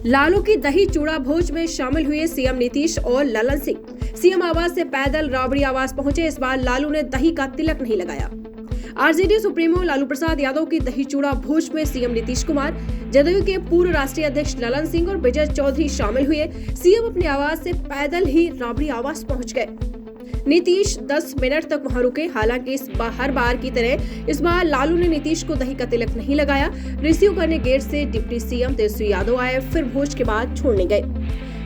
लालू की दही चूड़ा भोज में शामिल हुए सीएम नीतीश और ललन सिंह। सीएम आवास से पैदल राबड़ी आवास पहुंचे। इस बार लालू ने दही का तिलक नहीं लगाया। आरजेडी सुप्रीमो लालू प्रसाद यादव की दही चूड़ा भोज में सीएम नीतीश कुमार, जदयू के पूर्व राष्ट्रीय अध्यक्ष ललन सिंह और विजय चौधरी शामिल हुए। सीएम अपने आवास से पैदल ही राबड़ी आवास पहुंच गए। नीतीश 10 मिनट तक वहां रुके। हालांकि हर बार की तरह इस बार लालू ने नीतीश को दही का तिलक नहीं लगाया। रिसीव करने गेट से डिप्टी सीएम तेजस्वी यादव आए, फिर भोज के बाद छोड़ने गए।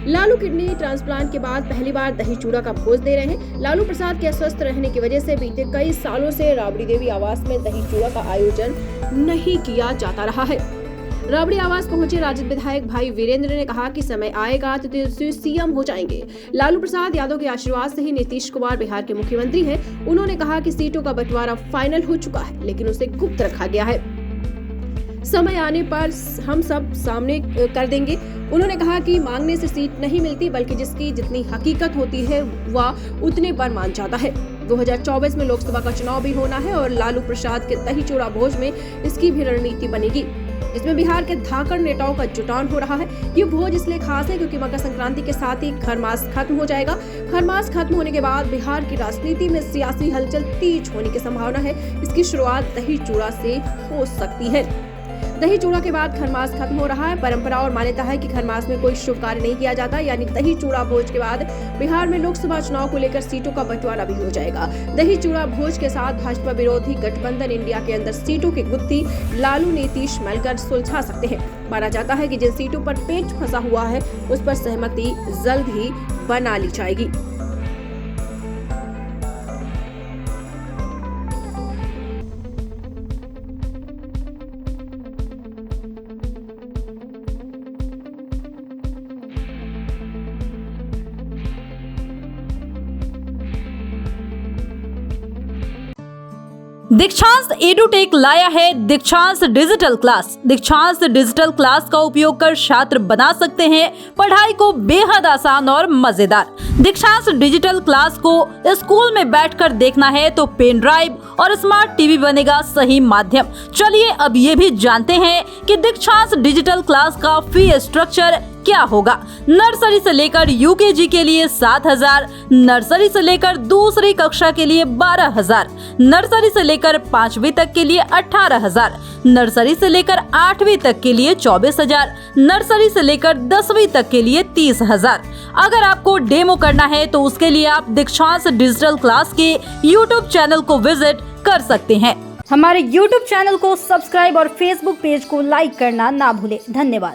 लालू किडनी ट्रांसप्लांट के बाद पहली बार दही चूड़ा का भोज दे रहे हैं। लालू प्रसाद के अस्वस्थ रहने की वजह से बीते कई सालों से राबड़ी देवी आवास में दही चूड़ा का आयोजन नहीं किया जाता रहा है। राबड़ी आवास पहुंचे राजद विधायक भाई वीरेंद्र ने कहा कि समय आएगा तो तेजस्वी सीएम हो जाएंगे। लालू प्रसाद यादव के आशीर्वाद से ही नीतीश कुमार बिहार के मुख्यमंत्री हैं। उन्होंने कहा कि सीटों का बंटवारा फाइनल हो चुका है, लेकिन उसे गुप्त रखा गया है। समय आने पर हम सब सामने कर देंगे। उन्होंने कहा कि मांगने से सीट नहीं मिलती, बल्कि जिसकी जितनी हकीकत होती है वह उतने पर मान जाता है। 2024 में लोकसभा का चुनाव भी होना है और लालू प्रसाद के दही चूड़ा भोज में इसकी भी रणनीति बनेगी। इसमें बिहार के धाकड़ नेताओं का जुटान हो रहा है। ये भोज इसलिए खास है क्योंकि मकर संक्रांति के साथ ही खरमास खत्म हो जाएगा। खरमास खत्म होने के बाद बिहार की राजनीति में सियासी हलचल तेज होने की संभावना है। इसकी शुरुआत दही चूड़ा से हो सकती है। दही चूड़ा के बाद खरमास खत्म हो रहा है। परंपरा और मान्यता है कि खरमास में कोई शुभ कार्य नहीं किया जाता, यानी दही चूड़ा भोज के बाद बिहार में लोकसभा चुनाव को लेकर सीटों का बंटवारा भी हो जाएगा। दही चूड़ा भोज के साथ भाजपा विरोधी गठबंधन इंडिया के अंदर सीटों की गुत्थी लालू नीतीश मिलकर सुलझा सकते हैं। माना जाता है कि जिन सीटों पर पेच फंसा हुआ है उस पर सहमति जल्द ही बना ली जाएगी। दीक्षांत एडुटेक लाया है दीक्षांत डिजिटल क्लास। दीक्षांत डिजिटल क्लास का उपयोग कर छात्र बना सकते हैं पढ़ाई को बेहद आसान और मजेदार। दीक्षांत डिजिटल क्लास को स्कूल में बैठकर देखना है तो पेन ड्राइव और स्मार्ट टीवी बनेगा सही माध्यम। चलिए अब ये भी जानते हैं कि दीक्षांत डिजिटल क्लास का फी स्ट्रक्चर क्या होगा। नर्सरी से लेकर यूकेजी के लिए 7,000, नर्सरी से लेकर दूसरी कक्षा के लिए 12,000, नर्सरी से लेकर 5वीं तक के लिए 18,000, नर्सरी से लेकर 8वीं तक के लिए 24,000, नर्सरी से लेकर 10वीं तक के लिए 30,000। अगर आपको डेमो करना है तो उसके लिए आप दीक्षांत डिजिटल क्लास के यूट्यूब चैनल को विजिट कर सकते हैं। हमारे यूट्यूब चैनल को सब्सक्राइब और फेसबुक पेज को लाइक करना ना भूलें। धन्यवाद।